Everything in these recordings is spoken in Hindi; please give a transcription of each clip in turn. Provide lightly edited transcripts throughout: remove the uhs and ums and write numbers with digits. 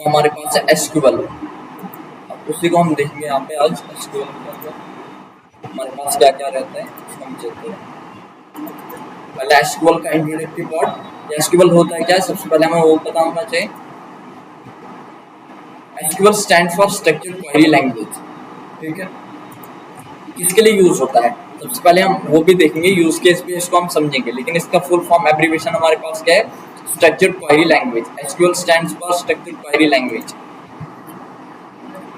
हमारे पास है एसक्यूएल। उसी को हम देखेंगे यहाँ पे आज। एसक्यूएल के अंदर हमारे पास क्या क्या रहता है उसको हम देखते हैं। पहले एसक्यूएल का इंट्रोडक्टरी पार्ट। एसक्यूएल होता है क्या है, सबसे पहले हमें वो पता होना चाहिए। SQL stand for structured query language. ठीक है, किसके लिए यूज होता है सबसे पहले हम वो भी देखेंगे, यूज केस भी इसको हम समझेंगे, लेकिन इसका फुल फॉर्म एब्रीविएशन हमारे पास क्या है, structured query language. SQL stands for structured query language.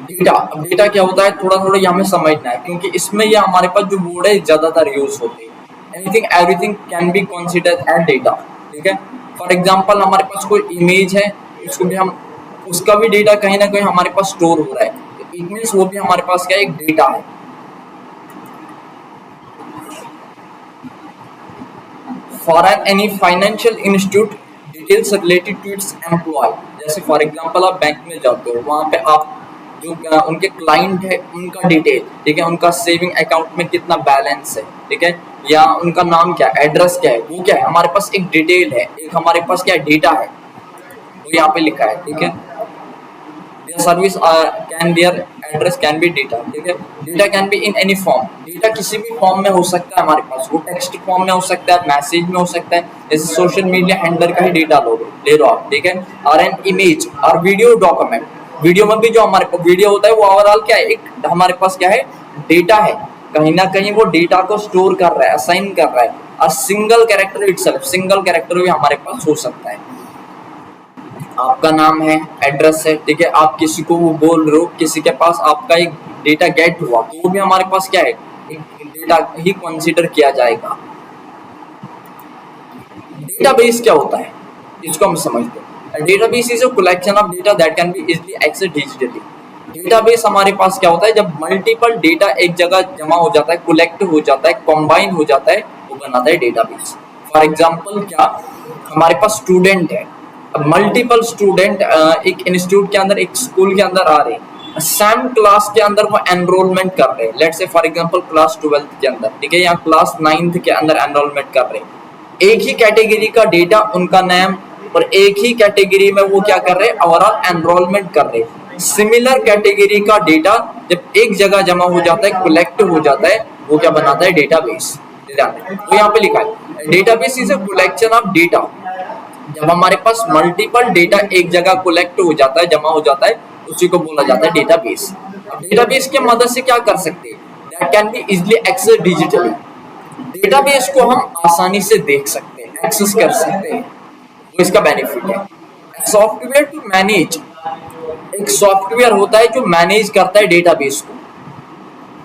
Data, अब डेटा क्या होता है थोड़ा थोड़ा ये हमें समझना है, क्योंकि इसमें ये हमारे पास जो वर्ड है ज्यादातर यूज होते हैं। Anything everything can be considered as data. ठीक है, फॉर एग्जांपल हमारे पास कोई इमेज है, उसको भी हम, उसका भी डेटा कहीं ना कहीं हमारे पास स्टोर हो रहा है, तो इट मींस वो भी हमारे पास क्या है, एक डेटा है। For any financial institute details related to its employ. जैसे फॉर एग्जांपल आप बैंक में जाते हो, वहां पे आप जो उनके क्लाइंट है उनका डिटेल, ठीक है, उनका सेविंग अकाउंट में कितना बैलेंस है, ठीक है, या उनका नाम क्या है, एड्रेस क्या है, वो क्या है, हमारे पास एक डिटेल है, एक हमारे पास क्या है, डेटा है, वो यहाँ पे लिखा है। ठीक है, their service can their address can be data। ठीक है, data can be in any form. Data किसी भी फॉर्म में हो सकता है हमारे पास, वो टेक्स्ट फॉर्म में हो सकता है, मैसेज में हो सकता है, जैसे सोशल मीडिया हैंडलर का ही डेटा ले लो आप। ठीक है, और एन इमेज और वीडियो डॉक्यूमेंट। वीडियो में भी जो हमारे पास वीडियो होता है वो ओवरऑल क्या है, एक हमारे पास क्या है, डेटा है, कहीं ना कहीं वो डेटा को स्टोर कर रहा है, असाइन कर रहा है। और single character itself, single character भी हमारे पास हो सकता है। आपका नाम है, एड्रेस है, ठीक है, आप किसी को वो बोल रहे हो, किसी के पास आपका एक डेटा गेट हुआ, तो वो भी हमारे पास क्या है, एक डेटा ही कंसीडर किया जाएगा। डेटाबेस क्या होता है इसको हम समझते हैं। Database is a collection of data that can be easily access digitally. Database हमारे पास क्या होता है, जब मल्टीपल डेटा एक जगह जमा हो जाता है, कलेक्ट हो जाता है, कंबाइन हो जाता है, वो बनाता है डेटाबेस। फॉर एग्जांपल क्या, हमारे पास स्टूडेंट है, अब मल्टीपल स्टूडेंट एक इंस्टीट्यूट के अंदर, एक स्कूल के अंदर आ रहे हैं, सेम क्लास के अंदर वो एनरोलमेंट कर रहे हैं। Let's say for example class 12th के अंदर, ठीक है, या क्लास 9th के अंदर एनरोलमेंट कर रहे हैं। एक ही कैटेगरी का डेटा, उनका नाम, और एक ही कैटेगरी में वो क्या कर रहे हैं, ओवरऑल एनरोलमेंट कर रहे हैं। सिमिलर कैटेगरी का डेटा जब एक जगह जमा हो जाता है, कलेक्ट हो जाता है, वो क्या बनाता है, डेटाबेस। तो यहाँ पे लिखा है database is a collection of data. जब हमारे पास मल्टीपल डेटा एक जगह कलेक्ट हो जाता है, जमा हो जाता है, उसी को बोला जाता है डेटाबेस। डेटाबेस की मदद से क्या कर सकते हैं, that can be easily access digitally. Database को हम आसानी से देख सकते हैं, एक्सेस कर सकते हैं, वो इसका बेनिफिट है। सॉफ्टवेयर टू मैनेज, एक सॉफ्टवेयर होता है जो मैनेज करता है डेटाबेस को।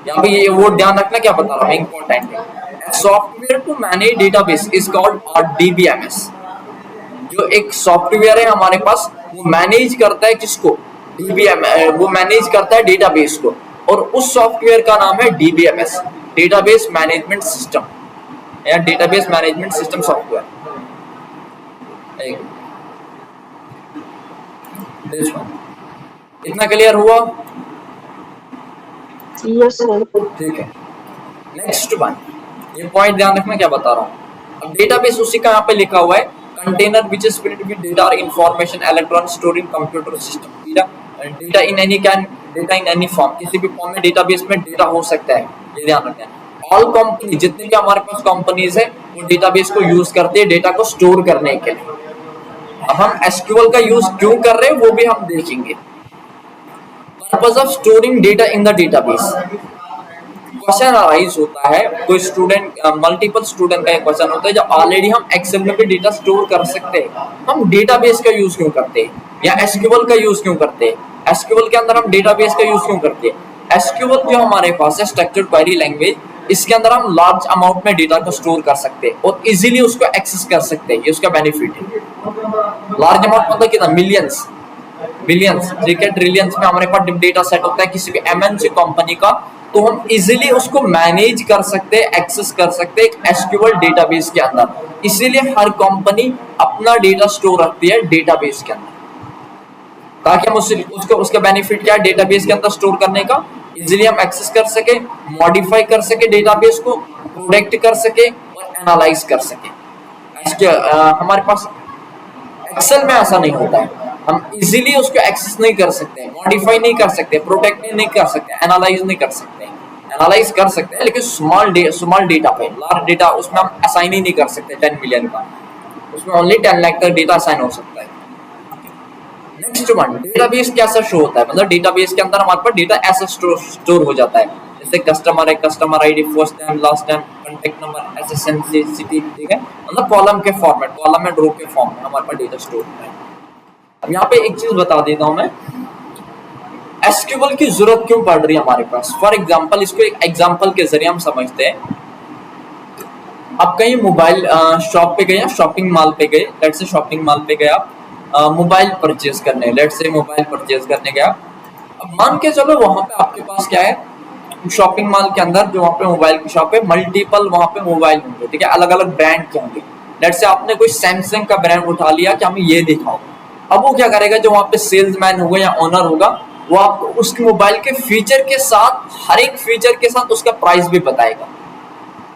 यहाँ पे ये वो ध्यान रखना, क्या बता रहा हूँ, इंपॉर्टेंट है। Software to manage database is called DBMS. जो एक सॉफ्टवेयर है हमारे पास, वो मैनेज करता है किसको, डीबीएम, वो मैनेज करता है डेटाबेस को, और उस सॉफ्टवेयर का नाम है डीबीएमएस, डेटाबेस मैनेजमेंट सिस्टम, या डेटाबेस मैनेजमेंट सिस्टम सॉफ्टवेयर। इतना क्लियर हुआ? Yes sir. ठीक है, नेक्स्ट वन, ये पॉइंट ध्यान रखना क्या बता रहा हूँ। अब डेटाबेस उसी का यहाँ पे लिखा हुआ है, container which is filled with data और information electronic store in computer system. Data in any can, data in any form, किसी भी फॉर्म में डेटाबेस में डेटा हो सकता है, ये ध्यान रखना है। ऑल कंपनी, जितनी भी हमारे पास कंपनीज है, वो डेटाबेस को यूज करते हैं डेटा को स्टोर करने के लिए। अब हम एसक्यूएल का यूज क्यों कर रहे हैं वो भी हम देखेंगे। Purpose of storing data in the database. Question arise होता है, कोई स्टूडेंट, मल्टीपल स्टूडेंट का एक क्वेश्चन होता है, जब ऑलरेडी हम एक्सेल में भी डेटा स्टोर कर सकते हैं, हम डेटाबेस का यूज क्यों करते हैं, या एसक्यूएल का यूज क्यों करते हैं, एसक्यूएल के अंदर हम डेटाबेस का यूज क्यों करते हैं। एसक्यूएल जो हमारे पास है, स्ट्रक्चर्ड क्वेरी लैंग्वेज, इसके अंदर हम लार्ज अमाउंट में डेटा को स्टोर कर सकते हैं और इजीली उसको एक्सेस कर सकते हैं, ये उसका बेनिफिट है। लार्ज अमाउंट मतलब कितना, मिलियंस, बिलियंस, ठीक है, ट्रिलियंस में हमारे पास डेटा सेट होता है किसी भी एमएनसी कंपनी का, तो हम इजीली उसको मैनेज कर सकते हैं, एक्सेस कर सकते हैं एक एसक्यूएल डेटाबेस के अंदर। इसीलिए हर कंपनी अपना डेटा स्टोर रखती है डेटाबेस के अंदर, ताकि हम उसको उसका बेनिफिट क्या है, डेटाबेस के अंदर स्टोर करने का, इजीली हम एक्सेस कर सके, मॉडिफाई कर सके डेटाबेस को, प्रोटेक्ट कर सके और एनालाइज कर सके। हमारे पास एक्सेल में ऐसा नहीं होता है। हम इजीली उसको एक्सेस नहीं कर सकते, मॉडिफाई नहीं कर सकते, प्रोटेक्ट नहीं कर सकते, एनालाइज नहीं कर सकते। एनालाइज कर सकते हैं लेकिन स्मॉल डेटा पे, लार्ज डेटा उसमें हम असाइन ही नहीं कर सकते 10 मिलियन का, उसमें ओनली 10 लाख तक डेटा असाइन हो सकता है। नेक्स्ट वन, डेटाबेस कैसा शो होता है, मतलब डेटाबेस के अंदर हमारे पास डेटा ऐसा स्टोर हो जाता है, जैसे कस्टमर है, customer ID, first name, last name, contact number, SSN, city, ठीक है, मतलब कॉलम के फॉर्मेट, कॉलम एंड रो के फॉर्म में हमारे पास डेटा स्टोर होता है। अब यहाँ पे एक चीज बता देता हूँ मैं, एसक्यूएल की जरूरत क्यों पड़ रही है हमारे पास। फॉर एग्जांपल, इसको एक एग्जांपल के जरिए हम समझते हैं। आप कहीं मोबाइल शॉप पे गए, शॉपिंग मॉल पे गए, लेट से शॉपिंग मॉल पे गए आप मोबाइल परचेज करने, लेट से मोबाइल परचेज करने गया। अब मान के चलो वहां पे आपके पास क्या है, शॉपिंग मॉल के अंदर जो वहाँ पे मोबाइल की शॉप है, मल्टीपल वहाँ पे मोबाइल होंगे, ठीक है, अलग अलग ब्रांड के होंगे। लेट से आपने कोई सैमसंग का ब्रांड उठा लिया कि हमें ये दिखाओ। अब वो क्या करेगा, जो वहाँ पे सेल्समैन होगा या ओनर होगा, वो आपको उसके मोबाइल के फीचर के साथ, हर एक फीचर के साथ उसका प्राइस भी बताएगा।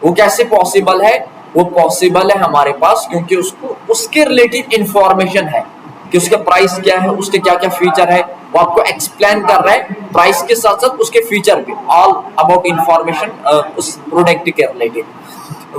वो कैसे पॉसिबल है, वो पॉसिबल है हमारे पास क्योंकि उसको उसके रिलेटेड इंफॉर्मेशन है कि उसका प्राइस क्या है, उसके क्या क्या फीचर है, वो आपको एक्सप्लेन कर रहा है, प्राइस के साथ साथ उसके फीचर भी, ऑल अबाउट इंफॉर्मेशन उस प्रोडक्ट के रिलेटेड।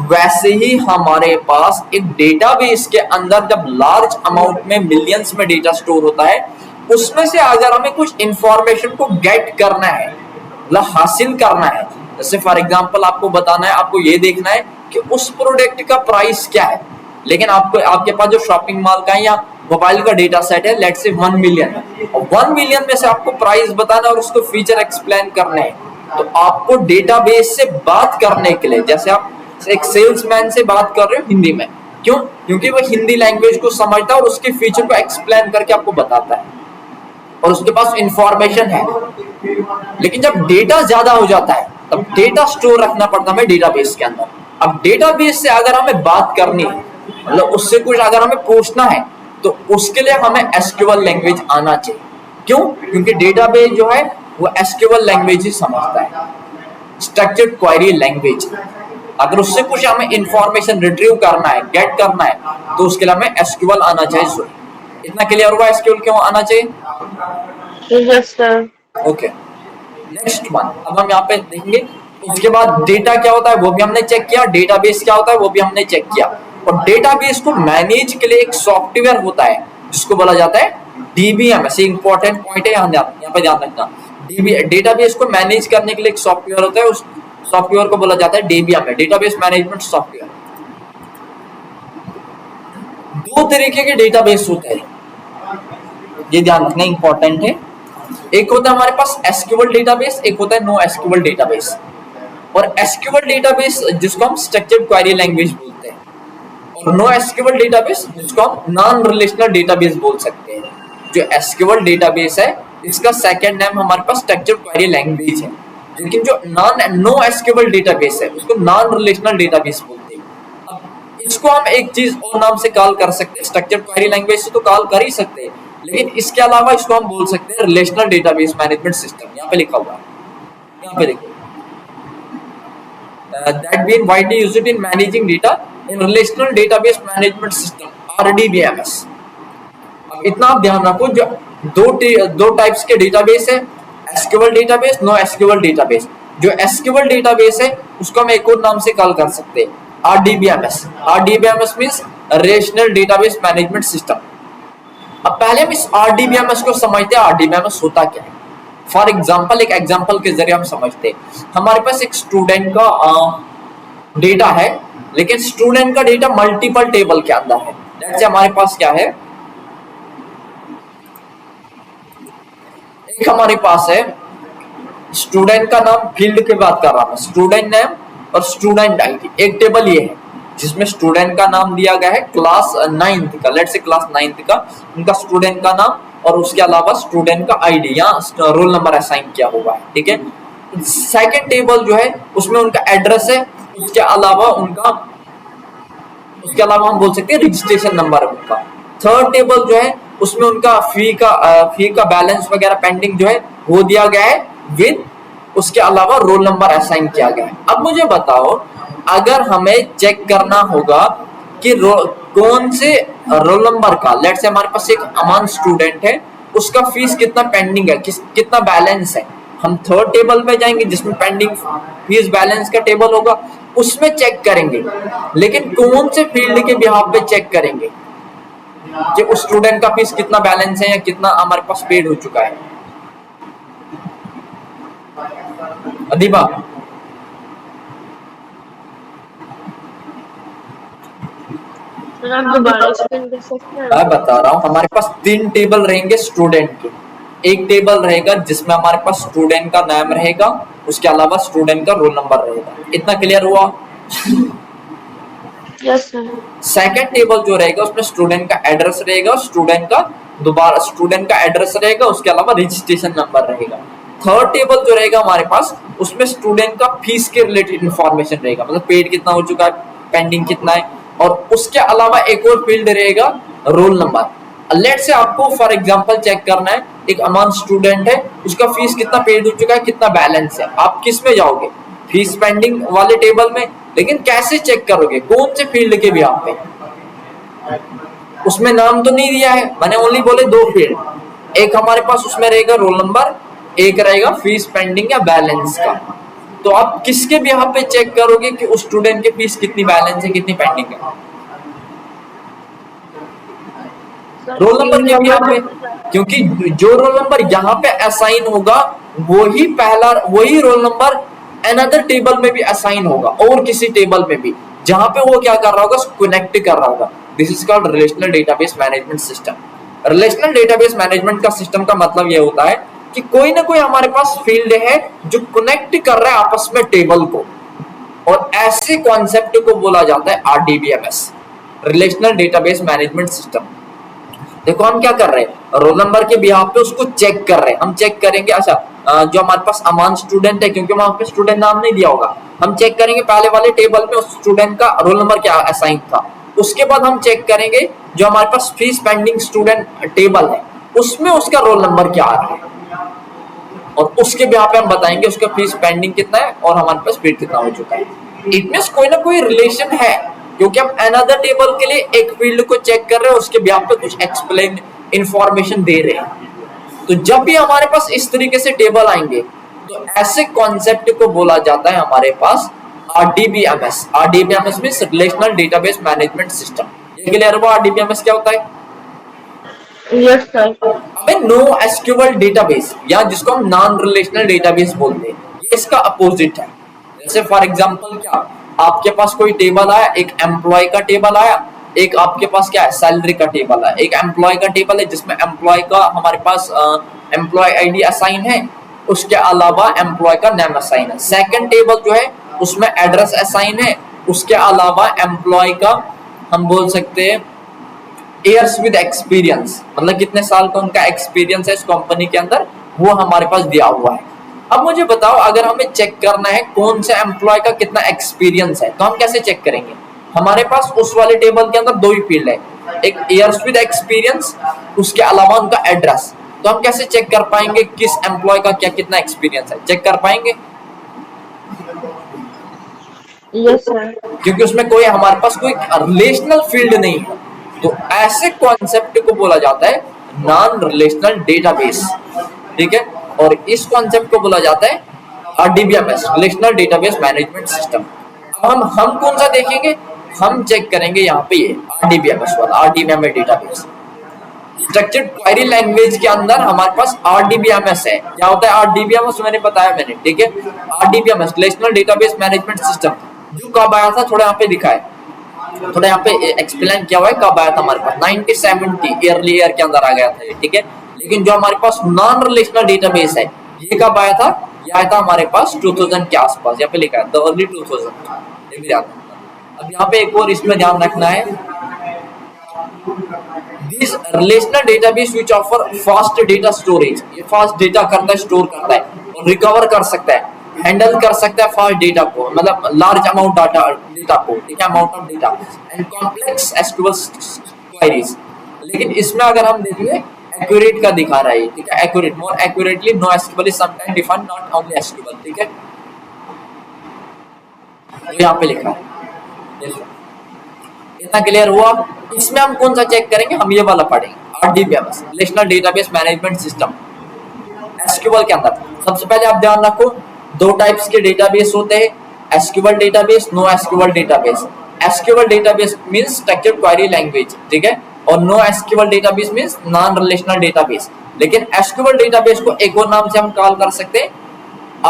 वैसे ही हमारे पास एक डेटाबेस के अंदर जब लार्ज अमाउंट में, मिलियंस में डेटा स्टोर होता है, उसमें से अगर हमें कुछ इंफॉर्मेशन को गेट करना है, मतलब हासिल करना है, जैसे फॉर एग्जांपल आपको बताना है, आपको ये देखना है कि उस प्रोडक्ट का प्राइस क्या है, लेकिन आपको, आपके पास जो शॉपिंग मॉल का या मोबाइल का डेटा सेट है, लेट्स से 1 मिलियन, और 1 मिलियन में से आपको प्राइस बताना और उसको फीचर एक्सप्लेन करने हैं, तो आपको डेटाबेस से बात करने के लिए, जैसे आप एक सेल्समैन से बात कर रहे हो हिंदी में, क्यों, क्योंकि वो हिंदी लैंग्वेज को समझता है और उसके फीचर को एक्सप्लेन करके आपको बताता है और उसके पास इंफॉर्मेशन है। लेकिन जब डेटा ज्यादा हो जाता है तब डेटा स्टोर रखना पड़ता है हमें डेटाबेस के अंदर। अब डेटाबेस से अगर हमें बात करनी है, मतलब उससे कुछ अगर हमें पूछना है, तो उसके लिए हमें एसक्यूएल लैंग्वेज आना चाहिए। क्यों, क्योंकि डेटाबेस जो है वो एसक्यूएल लैंग्वेज ही समझता है, स्ट्रक्चर्ड क्वेरी लैंग्वेज। अगर उससे कुछ हमें इंफॉर्मेशन रिट्रीव करना है, गेट करना है, तो उसके लिए हमें एसक्यूएल आना चाहिए। इतना क्लियर हुआ एसक्यूएल क्यों आना चाहिए? Yes sir. Okay, next one, अब हम यहाँ पे देखेंगे। उसके बाद डेटा क्या होता है वो भी हमने चेक किया, डेटाबेस क्या होता है वो भी हमने चेक किया, और डेटाबेस को मैनेज के लिए एक सॉफ्टवेयर होता है जिसको बोला जाता है डीबीएमएस। इंपॉर्टेंट पॉइंट है, यहाँ पे ध्यान रखना। डेटाबेस को मैनेज करने के लिए एक सॉफ्टवेयर होता है, उस सॉफ्टवेयर को बोला जाता है डीबीएमएस, डेटाबेस मैनेजमेंट सॉफ्टवेयर। दो तरीके के डेटाबेस होते हैं, ये ध्यान रखना इंपॉर्टेंट है। एक होता है हमारे पास एसक्यूएल डेटाबेस, एक होता है नो एसक्यूएल डेटाबेस। और एसक्यूएल डेटाबेस जिसको हम स्ट्रक्चर्ड क्वेरी लैंग्वेज बोलते हैं, और नो एसक्यूएल डेटाबेस जिसको हम नॉन रिलेशनल डेटाबेस बोल सकते हैं। जो एसक्यूएल डेटाबेस है इसका सेकंड नेम हमारे पास स्ट्रक्चर्ड क्वेरी लैंग्वेज है, लेकिन जो नो एसक्यूएल डेटाबेस है उसको नॉन रिलेशनल डेटाबेस बोलते हैं। अब इसको हम एक चीज और नाम से कॉल कर सकते हैं, स्ट्रक्चर्ड क्वेरी लैंग्वेज से तो कॉल कर ही सकते हैं, लेकिन इसके अलावा इसको हम बोल सकते हैं रिलेशनल डेटाबेस मैनेजमेंट सिस्टम। यहाँ पे लिखा हुआ है, यहाँ पे देखो, that been widely used in managing data in relational database management system RDBMS। अब इतना आप ध्यान रखो, जो दो टाइप्स के डेटाबेस है, SQL database, no SQL database. जो एसक्यूएल डेटाबेस है उसको हम एक और नाम से कॉल कर सकते हैं RDBMS. RDBMS means relational database management system. अब पहले हम इस आरडीबीएमएस को समझते हैं, आरडीबीएमएस होता क्या है। फॉर एग्जाम्पल, एक एग्जाम्पल के जरिए हम समझते हैं। हमारे पास एक स्टूडेंट का डेटा है, लेकिन स्टूडेंट का डेटा मल्टीपल टेबल के अंदर है। जैसे हमारे पास क्या है, एक हमारे पास है स्टूडेंट का नाम, फील्ड की बात कर रहा हूं, स्टूडेंट नेम और स्टूडेंट आईडी। एक टेबल ये है जिसमें स्टूडेंट का नाम दिया गया है, क्लास 9th का, लेट्स से क्लास 9th का उनका स्टूडेंट का नाम, और उसके अलावा स्टूडेंट का आईडी या रोल नंबर असाइन किया हुआ है, ठीक है। सेकंड टेबल जो है उसमें उनका एड्रेस है, उसके अलावा हम बोल सकते हैं रजिस्ट्रेशन नंबर उनका। थर्ड टेबल जो है उसमें उनका फी का बैलेंस वगैरह पेंडिंग जो है वो दिया गया है विद, उसके अलावा रोल नंबर असाइन किया गया है। अब मुझे बताओ, अगर हमें चेक करना होगा कि कौन से रोल नंबर का, लेट से हमारे पास एक अमान स्टूडेंट है, उसका फीस कितना पेंडिंग है, कितना बैलेंस है, हम थर्ड टेबल पे जाएंगे जिसमें पेंडिंग फीस बैलेंस का टेबल होगा, उसमें चेक करेंगे। लेकिन कौन से फील्ड के बिहाफ पे चेक करेंगे कि उस स्टूडेंट का फीस कितना बैलेंस है या कितना हमारे पास पेड हो चुका है। अदीबा आप दोबारा एक्सप्लेन कर सकते हैं? मैं बता रहा हूँ, हमारे पास 3 टेबल रहेंगे स्टूडेंट के। एक टेबल रहेगा जिसमें हमारे पास स्टूडेंट का नाम रहेगा, उसके अलावा स्टूडेंट का रोल नंबर रहेगा। इतना क्लियर हुआ? Yes sir. सेकंड टेबल जो रहेगा उसमें स्टूडेंट का एड्रेस रहेगा, स्टूडेंट का एड्रेस रहेगा, उसके अलावा रजिस्ट्रेशन नंबर रहेगा। थर्ड टेबल जो रहेगा हमारे पास, उसमें स्टूडेंट का फीस के रिलेटेड इंफॉर्मेशन रहेगा, मतलब पेड कितना हो चुका है, पेंडिंग कितना है, और उसके अलावा एक और फील्ड रहेगा रोल नंबर। लेट से आपको फॉर एग्जांपल चेक करना है, एक अमान स्टूडेंट है, उसका फीस कितना पेड हो चुका है, कितना बैलेंस है। आप किस में जाओगे? फीस पेंडिंग वाले टेबल में। लेकिन कैसे चेक करोगे, कौन से फील्ड के बिहाफ पे? उसमें नाम तो नहीं दिया है, मैंने ओनली बोले 2 फील्ड। एक हमारे पास उसमें रहेगा रोल नंबर, एक रहेगा फीस पेंडिंग या बैलेंस का। तो आप किसके बिहाफ पे चेक करोगे कि उस स्टूडेंट के फीस कितनी बैलेंस है, कितनी पेंडिंग है? रोल नंबर के बिहाफ पे, क्योंकि जो रोल नंबर यहाँ पे असाइन होगा वही रोल नंबर अनदर टेबल में भी असाइन होगा, और किसी टेबल में भी जहां पे वो क्या कर रहा होगा, कनेक्ट कर रहा होगा। This is called relational database management system. Relational database management का सिस्टम का मतलब ये होता है कि कोई ना कोई हमारे पास फील्ड है जो कनेक्ट कर रहा है आपस में टेबल को, और ऐसे कॉन्सेप्ट को बोला जाता है RDBMS, relational database management system. देखो हम क्या कर रहे हैं, रोल नंबर के बिहाफ पे उसको चेक कर रहे हैं। हम चेक करेंगे, अच्छा जो हमारे पास अमान स्टूडेंट है, क्योंकि वहां पे स्टूडेंट नाम नहीं दिया होगा, हम चेक करेंगे पहले वाले टेबल में उस स्टूडेंट का रोल नंबर क्या असाइन था। उसके बाद हम चेक करेंगे जो हमारे पास फीस पेंडिंग स्टूडेंट टेबल है, उसमें उसका रोल नंबर क्या आ रहा है, और उसके बिहाफ पे हम बताएंगे उसका फीस पेंडिंग कितना है और हमारे पास पेड कितना हो चुका है। इट मींस कोई ना कोई रिलेशन है, क्योंकि हम अनदर टेबल के लिए एक फील्ड को चेक कर रहे हैं, उसके बिहाफ पे कुछ एक्सप्लेन इंफॉर्मेशन दे रहे हैं। तो जब भी हमारे पास इस तरीके से टेबल आएंगे, तो ऐसे कॉन्सेप्ट को बोला जाता है हमारे पास RDBMS. RDBMS means relational database management system. ये क्लियर हुआ आरडीबीएमएस क्या होता है? Yes sir. अबे नो एसक्यूएल डेटाबेस, या जिसको हम नॉन रिलेशनल डेटाबेस बोलते हैं, ये इसका अपोजिट है। जैसे फॉर एग्जांपल क्या, आपके पास कोई टेबल आया, एक एम्प्लॉय का टेबल आया, एक आपके पास क्या है, सैलरी का टेबल है, एक एम्प्लॉय का टेबल है जिसमें एम्प्लॉय का हमारे पास एम्प्लॉय आईडी असाइन है, उसके अलावा एम्प्लॉय का नाम असाइन है। सेकंड टेबल जो है उसमें एड्रेस असाइन है, उसके अलावा एम्प्लॉय का हम बोल सकते हैं ईयर्स विद एक्सपीरियंस, मतलब कितने साल का उनका एक्सपीरियंस है इस कंपनी के अंदर, वो हमारे पास दिया हुआ है। अब मुझे बताओ, अगर हमें चेक करना है कौन से एम्प्लॉय का कितना एक्सपीरियंस है, तो हम कैसे चेक करेंगे? हमारे पास उस वाले टेबल के अंदर 2 ही फील्ड है, एक ईयर्स विद एक्सपीरियंस, उसके अलावा उनका एड्रेस। तो हम कैसे चेक कर पाएंगे किस एम्प्लॉय का क्या कितना एक्सपीरियंस है? चेक कर पाएंगे? Yes sir. क्योंकि उसमें कोई हमारे पास कोई रिलेशनल फील्ड नहीं है। तो ऐसे कॉन्सेप्ट को बोला जाता है नॉन रिलेशनल डेटाबेस, ठीक है। और इस कॉन्सेप्ट को बोला जाता है RDBMS, relational database management system. अब हम कौन सा देखेंगे? हम चेक करेंगे यहाँ पे ये आरडीबीएमएस वाला, RDBMS database. Structured query language के अंदर हमारे पास आरडीबीएमएस है। क्या होता है आरडीबीएमएस? मैंने बताया, ठीक है। RDBMS relational database management system जो कब आया था, थोड़ा यहाँ पे लिखा है, थोड़ा यहाँ पे एक्सप्लेन किया हुआ है कब आया था हमारे पास। 1970 ईयरली ईयर के अंदर आ गया था ये, ठीक है। लेकिन जो हमारे पास नॉन रिलेशनल डेटाबेस है, ये कब आया था? ये आया था हमारे पास 2000 के आसपास, यहाँ पे लिखा है द अर्ली 2000, ये भी याद रखना। अब यहाँ पे एक और इसमें ध्यान रखना है, this relational database which offer fast data storage, ये फास्ट डेटा करता है, स्टोर करता है और रिकवर कर सकता है, हैंडल कर सकता है फास्ट डेटा को, मतलब लार्ज अमाउंट डेटा को, ठीक है, amount of data and complex SQL queries. लेकिन इसमें अगर हम देखेंगे एक्यूरेट का दिखा रहा है, ठीक है, accurate, more accurately no SQL is sometime defined not only SQL, ठीक है, तो यहाँ पे लिखा है। इतना क्लियर हुआ। इसमें हम कौन सा चेक करेंगे, हम ये वाला पढ़ेंगे RDBMS, relational database management system. SQL के अंदर सबसे पहले आप ध्यान रखो, दो टाइप्स के डेटाबेस होते हैं, SQL database, no SQL database. SQL database means structured query language, ठीक है, और no SQL database means non relational database. लेकिन एसक्यूएल डेटाबेस को एक और नाम से हम कॉल कर सकते हैं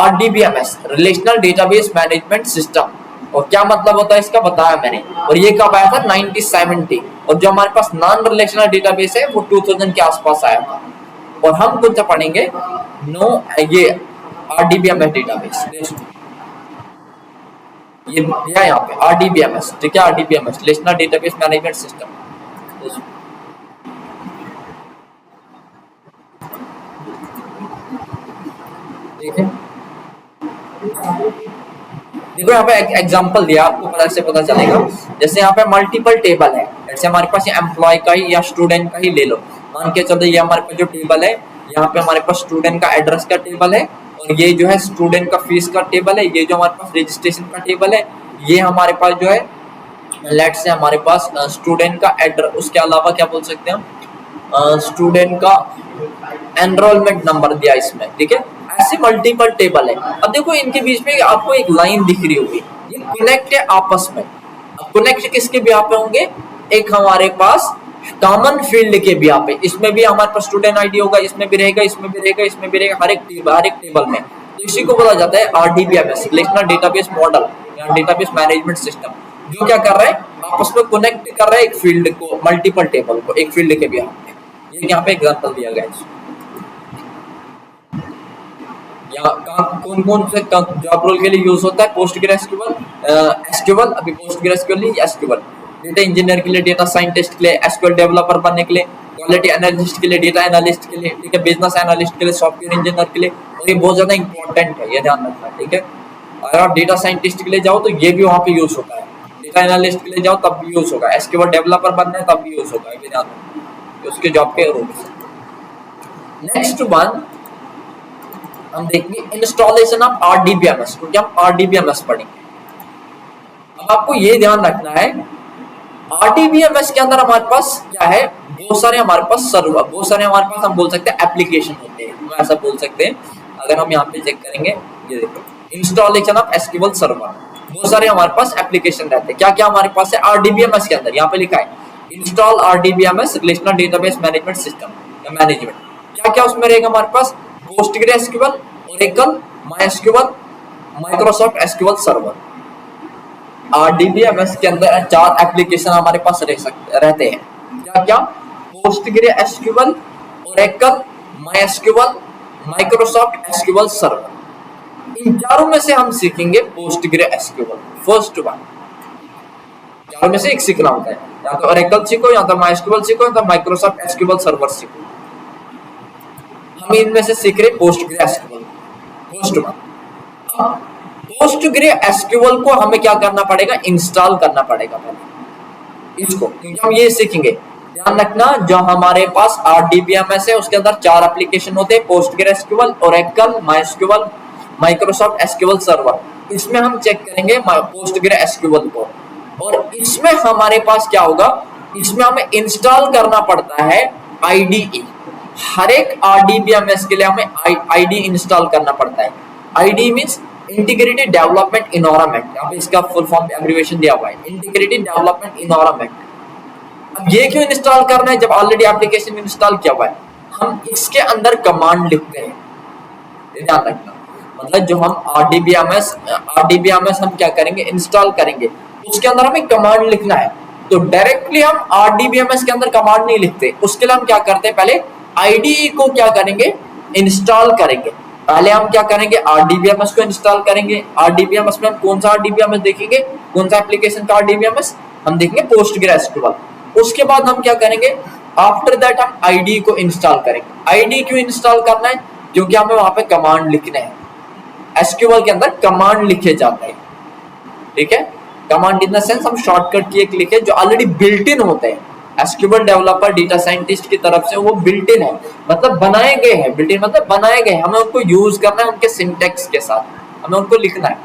RDBMS, relational database management system. और क्या मतलब होता है इसका बताया मैंने, और ये कब आया था 1970, और जो हमारे पास नॉन रिलेशनल डेटाबेस है वो 2000 के आसपास आया था। और हम कुछ पढ़ेंगे नो ये RDBMS डेटाबेस, ये दिया यहाँ पे RDBMS, ठीक है, RDBMS relational database management system. ठीक है, देखो यहाँ पे एग्जांपल दिया, आपको पता चलेगा। जैसे यहाँ पे मल्टीपल टेबल है, जैसे हमारे पास एम्प्लॉय का ही या स्टूडेंट का ही ले लो, मान के चलो ये हमारे पास जो टेबल है, यहाँ पे हमारे पास स्टूडेंट का एड्रेस का टेबल है, और ये जो है स्टूडेंट का फीस का टेबल है, ये जो हमारे पास रजिस्ट्रेशन का टेबल है, ये हमारे पास जो है लेट से हमारे पास स्टूडेंट का एड्रेस, उसके अलावा क्या बोल सकते हैं हम, स्टूडेंट का एनरोलमेंट नंबर दिया इसमें, ठीक है। ऐसे मल्टीपल टेबल है। अब देखो इनके बीच में आपको एक लाइन दिख रही होगी, ये कनेक्ट है आपस में। अब कनेक्ट किसके भी पे होंगे, एक हमारे पास कॉमन फील्ड के भी पे, इसमें भी हमारे पास स्टूडेंट आईडी होगा, इसमें भी रहेगा, इसमें भी रहेगा, इसमें भी रहेगा, हर एक टेबल में। तो इसी को बोला जाता है RDBMS, रिलेशनल डेटाबेस मॉडल या डेटाबेस मैनेजमेंट सिस्टम, जो क्या कर रहा है, आपस में कनेक्ट कर रहा है एक फील्ड को, मल्टीपल टेबल को एक फील्ड के भी पे। ये यहाँ पे एग्जांपल दिया गया है। कौन कौन से जॉब रोल के लिए यूज होता है, पोस्टग्रेसक्यूएल, एसक्यूएल, अभी पोस्टग्रेसक्यूएल नहीं, एसक्यूएल। डेटा इंजीनियर के लिए, डेटा साइंटिस्ट के लिए, एसक्यूएल डेवलपर बनने के लिए, क्वालिटी एनालिस्ट के लिए, डेटा एनालिस्ट के लिए, ठीक है, बिजनेस एनालिस्ट के लिए, सॉफ्टवेयर इंजीनियर के लिए। और ये बहुत ज्यादा इंपॉर्टेंट है, ये ध्यान रखना, ठीक है। अगर आप डेटा साइंटिस्ट के लिए जाओ तो ये भी वहाँ पे यूज होता है, डेटा एनालिस्ट के लिए जाओ तब भी यूज होगा, एसक्यूएल डेवलपर बनना है तब भी यूज होगा, ये ध्यान रखना, उसके जॉब के रूल्स। नेक्स्ट वन हम देखेंगे इंस्टॉलेशन ऑफ RDBMS, क्योंकि हम RDBMS पढ़ेंगे। अब आपको ये ध्यान रखना है, RDBMS के अंदर हमारे पास क्या है, बहुत सारे हमारे पास सर्वर, बहुत सारे हमारे पास हम बोल सकते हैं एप्लीकेशन होते हैं, हम ऐसा बोल सकते हैं। अगर हम यहाँ पे चेक करेंगे, ये देखो इंस्टॉलेशन ऑफ एसक्यूएल सर्वर, बहुत सारे हमारे पास एप्लीकेशन रहते हैं। क्या क्या हमारे पास है RDBMS के अंदर, यहाँ पे लिखा है install RDBMS, relational database management system या मैनेजमेंट। क्या क्या उसमें रहेगा हमारे पास, PostgreSQL, Oracle, MySQL, Microsoft SQL server. RDBMS के अंदर 4 एप्लीकेशन हमारे पास रहते हैं। क्या क्या, पोस्टग्रेसक्यूएल, Oracle, MySQL, Microsoft SQL server. इन चारों में से हम सीखेंगे पोस्टग्रेसक्यूएल, फर्स्ट वन। चारों में से एक सीखना होता है, या तो ओरेकल सीखो, या तो मायस्क्यूएल सीखो, या तो माइक्रोसॉफ्ट एसक्यूएल सर्वर सीखो। हम इनमें से सीख रहे पोस्टग्रेसक्यूएल, फर्स्ट वन। पोस्टग्रेसक्यूएल को हमें क्या करना पड़ेगा, इंस्टॉल करना पड़ेगा पहले इसको, क्योंकि हम ये सीखेंगे। ध्यान रखना, जो हमारे पास RDBMS है उसके अंदर 4 एप्लीकेशन होते हैं, पोस्टग्रेसक्यूएल, Oracle, MySQL, Microsoft SQL server. इसमें हम चेक करेंगे पोस्टग्रेसक्यूएल को, और इसमें हमारे पास क्या होगा, इसमें हमें इंस्टॉल करना पड़ता है IDE। हर एक RDBMS के लिए हमें ID इंस्टॉल करना पड़ता है। ID means integrated development environment, यहाँ पे इसका फुल फॉर्म एब्रिविएशन दिया हुआ है, इंटीग्रेटेड डेवलपमेंट इन्वायरमेंट। अब ये क्यों इंस्टॉल करना है, जब ऑलरेडी एप्लीकेशन इंस्टॉल किया हुआ है, हम इसके अंदर कमांड लिखते हैं, ध्यान रखना। मतलब जो हम RDBMS हम क्या करेंगे, इंस्टॉल करेंगे, उसके अंदर हमें कमांड लिखना है। तो डायरेक्टली हम RDBMS के अंदर कमांड नहीं लिखते, उसके लिए हम क्या करते हैं, पहले IDE को क्या करेंगे, इंस्टॉल करेंगे। पहले हम क्या करेंगे, RDBMS को इंस्टॉल करेंगे। RDBMS में हम कौन सा RDBMS देखेंगे, कौन सा एप्लीकेशन का RDBMS, हम देखेंगे पोस्टग्रेसक्यूएल। उसके बाद हम क्या करेंगे, आफ्टर दैट हम IDE को इंस्टॉल करेंगे। IDE क्यों इंस्टॉल करना है, क्योंकि हमें वहां पे कमांड लिखने हैं। एसक्यूएल के अंदर कमांड लिखे जाते हैं, ठीक है। कमांड इन द सेंस हम शॉर्टकट की एक लिखे जो ऑलरेडी बिल्ट इन होते हैं। एसक्यूएल डेवलपर, डेटा साइंटिस्ट की तरफ से वो बिल्ट इन है, मतलब बनाए गए हैं, बिल्ट इन मतलब बनाए गए, हमें उनको यूज करना है उनके सिंटैक्स के साथ, हमें उनको लिखना है।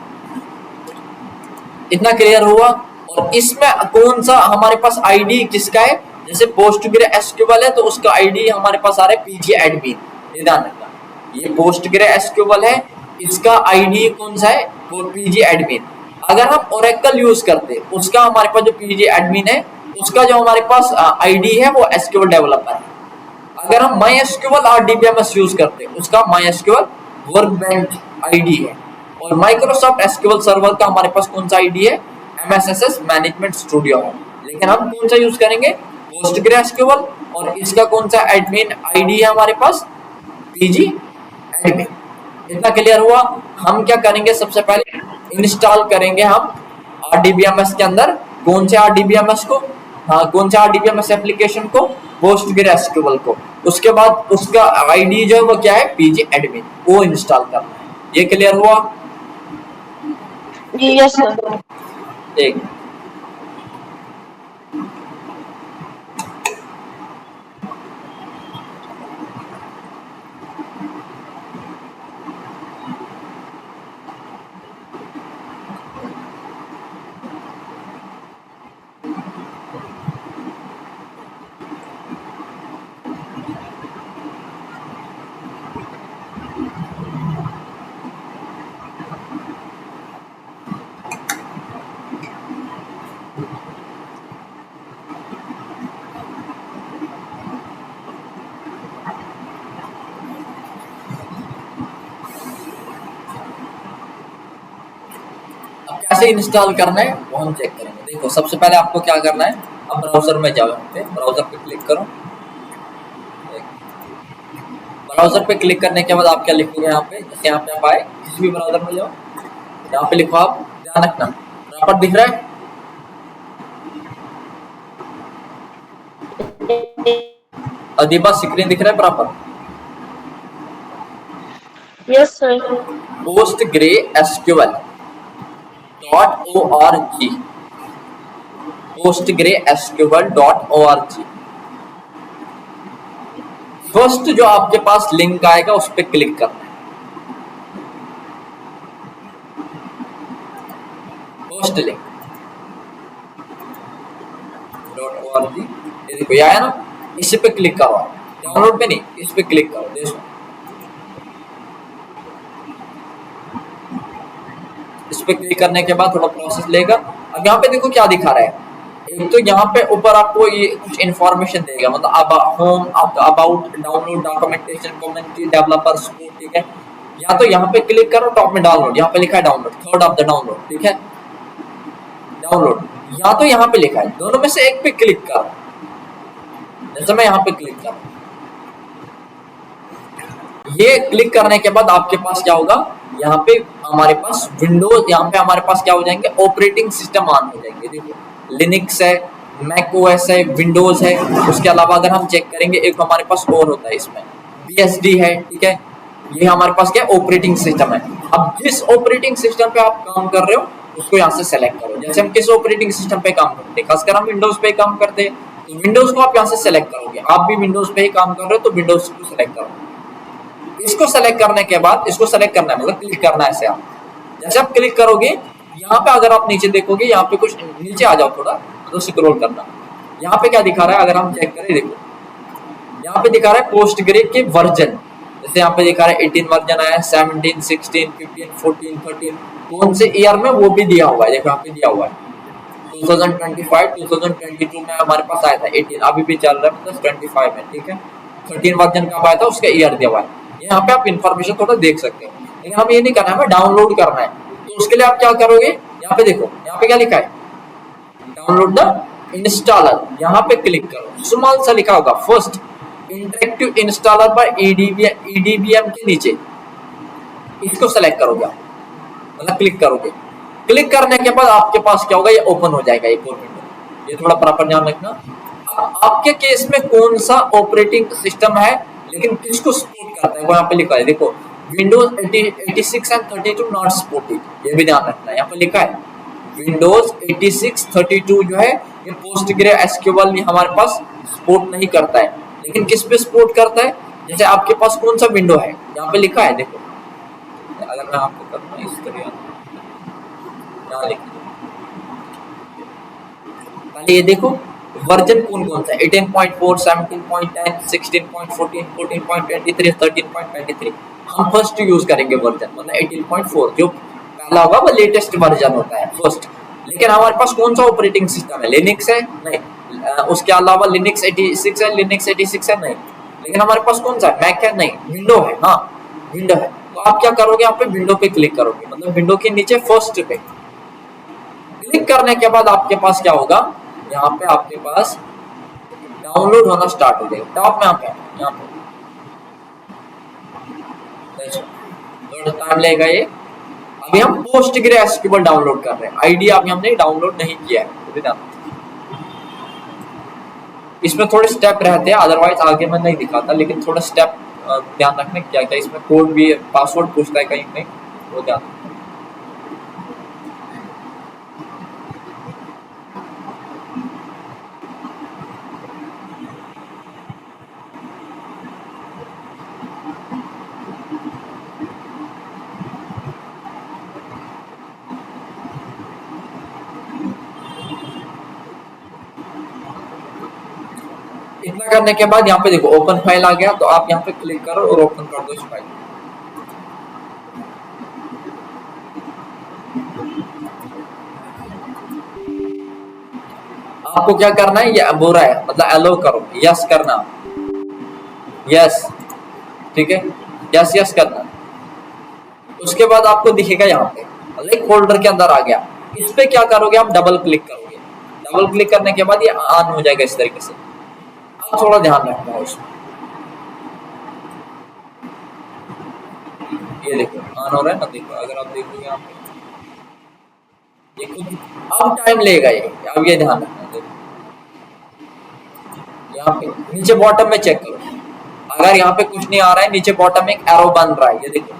इतना क्लियर हुआ। और और इसमें कौन सा हमारे पास आईडी किसका है, जैसे पोस्टग्रे एसक्यूएल है तो उसका आईडी हमारे पास आ रहा है पीजी एडमिन, ये ध्यान रखना। ये पोस्टग्रे एसक्यूएल है, इसका आईडी कौन सा है, वो पीजी एडमिन। अगर हम ओरेकल यूज करते उसका हमारे पास जो पीजी एडमिन है उसका जो हमारे पास आईडी है वो एसक्यूएल डेवलपर है। अगर हम माई एसक्यूएल और डीबीएमएस यूज करते उसका माई एसक्यूएल वर्कबेंच आईडी है। और माइक्रोसॉफ्ट एसक्यूएल सर्वर का हमारे पास कौन सा आईडी है, एमएसएसएस मैनेजमेंट स्टूडियो है। लेकिन हम कौन सा यूज करेंगे, पोस्टग्रे एसक्यूएल, और इसका कौन सा एडमिन आईडी है हमारे पास, पीजी एडमिन। इतना क्लियर हुआ। हम क्या करेंगे, सबसे पहले इंस्टॉल करेंगे हम आरडीबीएमएस के अंदर कौन से आरडीबीएमएस को, हाँ कौन सा आरडीबीएमएस एप्लीकेशन को, पोस्टग्रे एसक्यूएल को। उसके बाद उसका आईडी जो है वो क्या है, पीजी एडमिन, वो इंस्टॉल करना है। ये क्लियर हुआ? Yes sir. एक कैसे इंस्टॉल करना है वो हम चेक करेंगे। देखो सबसे पहले आपको क्या करना है, अब ब्राउजर में जाओ, यहाँ पे ब्राउजर पे क्लिक करो। ब्राउजर पे क्लिक करने के बाद आप क्या लिखोगे, यहाँ पे जैसे यहाँ पे आप आए किसी भी ब्राउजर में जाओ, यहाँ पे लिखो आप, ध्यान रखना प्रॉपर दिख रहा है, अदीबा स्क्रीन दिख रहा है proper. Yes sir. Postgre SQL .org, postgresql.org। First जो आपके पास लिंक आएगा उस पर क्लिक करना है, फर्स्ट लिंक .org। ये देखो ये आया ना, इस पे क्लिक करो, डाउनलोड पे नहीं, इस पे क्लिक करो। देखो इस पे क्लिक करने के बाद थोड़ा प्रोसेस लेगा। अब यहाँ पे देखो क्या दिखा रहा है, एक तो यहाँ पे ऊपर आपको ये कुछ इन्फॉर्मेशन देगा, मतलब अब home, about, download, documentation, community, developer support, ठीक है। या तो यहाँ पे क्लिक करो, टॉप में डाउनलोड, यहाँ पे लिखा है download, third of the download, ठीक है, डाउनलोड। या तो यहाँ पे लिखा है, दोनों में से एक पे क्लिक करो, जैसे मैं यहाँ पे क्लिक करूँ। ये क्लिक करने के बाद आपके पास क्या होगा, यहाँ पे हमारे पास विंडोज, यहाँ पे हमारे पास क्या हो जाएंगे, ऑपरेटिंग सिस्टम ऑन हो जाएंगे। देखो लिनक्स है, मैक ओएस है, विंडोज है। उसके अलावा अगर हम चेक करेंगे एक हमारे पास और होता है इसमें, बीएसडी है, ठीक है। ये हमारे पास क्या ऑपरेटिंग सिस्टम है। अब जिस ऑपरेटिंग सिस्टम पे आप काम कर रहे हो उसको यहाँ से सेलेक्ट करो। जैसे हम किस ऑपरेटिंग सिस्टम पे काम करते हैं, खासकर हम विंडोज पे काम करते हैं, तो विंडोज को आप यहाँ से सेलेक्ट करोगे। आप भी विंडोज पे ही काम कर रहे हो तो विंडोज को सेलेक्ट करो। इसको सेलेक्ट करने के बाद इसको सेलेक्ट करना है, मतलब क्लिक करना है ऐसे। आप जैसे आप क्लिक करोगे यहाँ पे, अगर आप नीचे देखोगे यहाँ पे कुछ, नीचे आ जाओ थोड़ा तो स्क्रॉल करना, यहाँ पे क्या दिखा रहा है, अगर हम चेक करें, देखो यहाँ पे दिखा रहा है पोस्टग्रे के वर्जन। जैसे यहाँ पे दिखा रहा है 18 वर्जन आया, 17, 16, 15, 14, 13, कौन से ईयर में वो भी दिया हुआ है। देखो यहाँ पे दिया हुआ है 2025, 2022 में हमारे पास आया था 18, अभी भी चल रहा है, मतलब 25 में, ठीक है। 13 वर्जन कब आया था उसका ईयर दिया हुआ है। यहाँ पे आप इन्फॉर्मेशन थोड़ा देख सकते हो, लेकिन हमें ये नहीं करना है, हमें डाउनलोड करना है। तो उसके लिए आप क्या करोगे, यहाँ पे देखो, यहाँ पे क्या लिखा है, डाउनलोड द इंस्टॉलर, यहाँ पे क्लिक करो। स्मॉल सा लिखा होगा फर्स्ट इंटरेक्टिव इंस्टॉलर पर ईडीबीएम के नीचे, इसको सेलेक्ट करोगे, मतलब क्लिक करोगे। क्लिक करने के बाद आपके पास क्या होगा, ये ओपन हो जाएगा एक और विंडो। ये थोड़ा प्रॉपर ध्यान रखना। अब आपके केस में कौन सा ऑपरेटिंग सिस्टम है, लेकिन किसको सपोर्ट करता है वो यहाँ पे लिखा है। देखो विंडोज 86 एंड 32 नॉट सपोर्टेड, ये भी ध्यान रखना है। यहाँ पे लिखा है विंडोज 86, 32 जो है ये पोस्टग्रे एसक्यूएल हमारे पास सपोर्ट नहीं करता है, लेकिन किस पे सपोर्ट करता है। जैसे आपके पास कौन सा विंडो है, यहाँ पे लिखा है, देखो अगर मैं आपको करना इस तरह यहाँ लिख पहले ये देखो वर्जन कौन कौन सा है, 18.4, 17.10, 16.14, 14.23, 13.23। हम फर्स्ट यूज करेंगे वर्जन, मतलब 18.4 जो पहला होगा वो लेटेस्ट वर्जन होता है फर्स्ट। लेकिन हमारे पास कौन सा ऑपरेटिंग सिस्टम है, लिनक्स है नहीं, उसके अलावा लिनक्स 86 है, लिनक्स 86 है नहीं, लेकिन हमारे पास कौन सा है, मैक है नहीं, विंडो है, हाँ विंडो है। तो आप क्या करोगे, यहाँ पे विंडो पे क्लिक करोगे, मतलब विंडो के नीचे फर्स्ट पे क्लिक करने के बाद आपके पास क्या होगा, यहाँ पे आपके पास डाउनलोड होना स्टार्ट हो जाएगा। टॉप में यहाँ पे थोड़ा टाइम लगेगा ये। अभी हम PostgreSQL डाउनलोड कर रहे हैं, आईडी अभी हमने डाउनलोड नहीं किया है, इसमें थोड़े स्टेप रहते हैं, अदरवाइज आगे मैं नहीं दिखाता, लेकिन थोड़ा स्टेप ध्यान रखने क्या क्या इसमें कोड भी, पासवर्ड पूछता है कहीं नहीं, वो ध्यान। इतना करने के बाद यहाँ पे देखो ओपन फाइल आ गया, तो आप यहाँ पे क्लिक करो और ओपन कर दो इस फाइल। आपको क्या करना है, ये बोल रहा है मतलब अलो करो, यस करना, यस, ठीक है, यस यस करना। उसके बाद आपको दिखेगा यहाँ पे लाइक फोल्डर के अंदर आ गया, इस पे क्या करोगे आप, डबल क्लिक करोगे, डबल क्लिक करने के बाद ये ऑन हो जाएगा इस तरीके से। अब थोड़ा ध्यान रखना है उसमें, ये देखो ऑन हो रहा है ना, देखो अगर आप देखोगे यहाँ पे ये खुद अब टाइम लेगा ये, अब ये ध्यान रखना। देखो यहाँ पे नीचे बॉटम में चेक करो, अगर यहाँ पे कुछ नहीं आ रहा है, नीचे बॉटम में एक एरो बन रहा है, ये देखो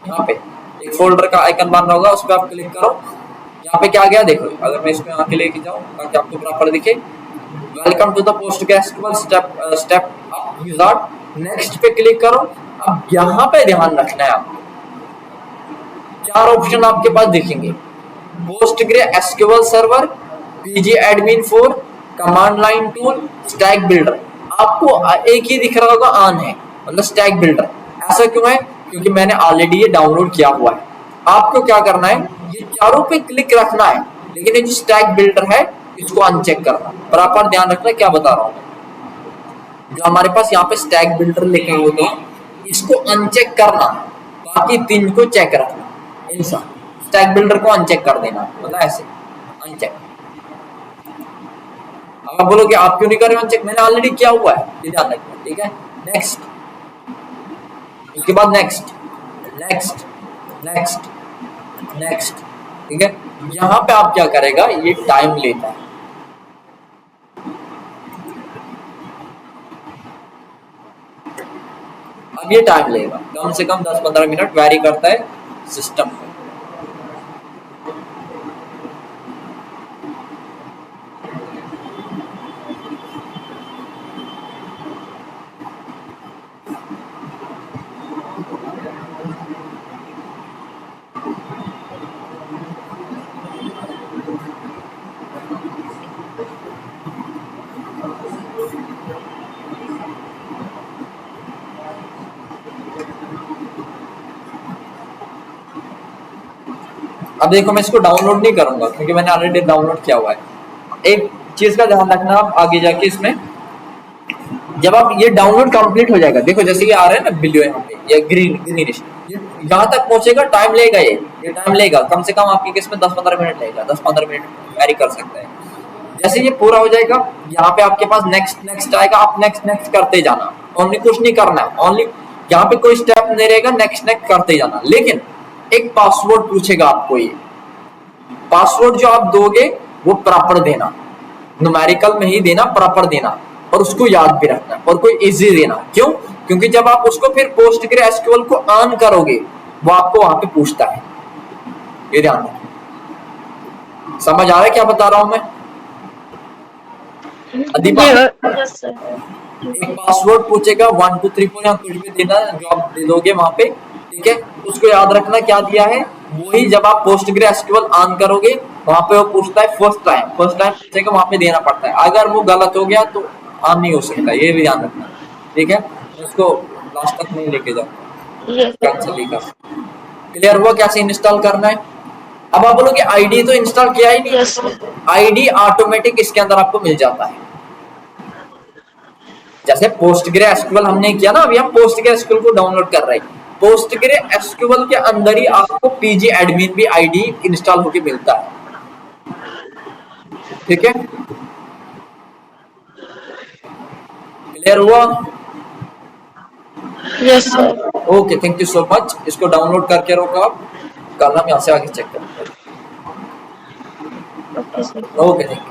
यहाँ पे एक फोल्डर का आइकन बन रहा होगा, उस पर आप क्लिक करो। यहाँ पे क्या गया देखो, अगर मैं इसमें आके लेके जाऊँ ताकि आपको प्रॉपर दिखे, welcome to the PostgreSQL step up wizard, next पे क्लिक करो। अब यहाँ पे ध्यान रखना है आपको, चार ऑप्शन आपके पास दिखेंगे, PostgreSQL server, PG admin 4, command line tool, stack builder. आपको एक ही दिख रहा होगा ऑन है, मतलब स्टैक बिल्डर। ऐसा क्यों है, क्योंकि मैंने ऑलरेडी ये डाउनलोड किया हुआ है। आपको क्या करना है, ये चारों पे क्लिक रखना है, लेकिन ये जो स्टैक बिल्डर है इसको अनचेक करना। प्रॉपर ध्यान रखना क्या बता रहा हूँ, जो हमारे पास यहाँ पे स्टैक बिल्डर लिखे होते हैं इसको अनचेक करना, बाकी तीन को चेक रखना। इंसान स्टैक बिल्डर को अनचेक कर देना, मतलब ऐसे अनचेक। अब आप बोलोगे आप क्यों नहीं कर रहे हो अनचेक, मैंने ऑलरेडी किया हुआ है, ये ध्यान रखना, ठीक है। नेक्स्ट, उसके बाद नेक्स्ट नेक्स्ट नेक्स्ट नेक्स्ट, ठीक है। यहाँ पे आप क्या करेगा, ये टाइम लेता है, अब ये टाइम लेगा कम से कम 10-15 मिनट, वैरी करता है सिस्टम पे। अब देखो मैं इसको डाउनलोड नहीं करूंगा क्योंकि मैंने ऑलरेडी डाउनलोड किया हुआ है। एक चीज का ध्यान रखना आप आगे जाके इसमें, जब आप ये डाउनलोड कंप्लीट हो जाएगा, देखो जैसे ये आ रहा है ना बिल्डियो यहाँ पे, ये ग्रीनिश, यहाँ तक पहुंचेगा टाइम लेगा, ये टाइम लेगा कम से कम आपके केस में 10-15 मिनट लगेगा, 10-15 मिनट वैरी कर सकता है। जैसे ये पूरा हो जाएगा, यहाँ पे आपके पास नेक्स्ट नेक्स्ट आएगा, आप नेक्स्ट नेक्स्ट करते जाना, ओनली कुछ नहीं करना है, ओनली यहाँ पे कोई स्टेप नहीं रहेगा, नेक्स्ट नेक्स्ट करते जाना। लेकिन एक पासवर्ड पूछेगा आपको, ये पासवर्ड जो आप दोगे वो प्रॉपर देना, न्यूमेरिकल में ही देना, प्रॉपर देना, और उसको याद भी रखना, और कोई इजी देना। क्यों? क्योंकि जब आप उसको फिर PostgreSQL को ऑन करोगे वो आपको वहां पे पूछता है, ये ध्यान रखना। समझ आ रहा है क्या बता रहा हूं मैं? अधिपा Yes, sir. एक पासवर्ड पूछेगा 1 2 3 4 या कुछ भी देना जो आप दे दोगे वहां पे, ठीक है। उसको याद रखना क्या दिया है, वही जब आप PostgreSQL ऑन करोगे वहां पे वो पूछता है फर्स्ट टाइम से वहां पे देना पड़ता है, अगर वो गलत हो गया तो ऑन नहीं हो सकता, ये भी ध्यान रखना। ठीक है, उसको लास्ट तक नहीं लेके जाओ, Yes, sir. कैंसिल ही कर। क्लियर हुआ कैसे इंस्टॉल करना है? अब आप बोलोगे आईडी तो इंस्टॉल किया ही नहीं, Yes, sir. आईडी ऑटोमेटिक इसके अंदर आपको मिल जाता है। जैसे PostgreSQL हमने किया ना, अभी हम PostgreSQL को डाउनलोड कर रहे हैं, PostgreSQL के अंदर ही आपको पीजी एडमिन भी आईडी इंस्टॉल होके मिलता है। ठीक है, क्लियर हुआ? Yes, sir. Okay, thank you so much. इसको डाउनलोड करके रखो आप, कल हम यहाँ से आगे चेक करेंगे। Okay, sir. Okay, thank you.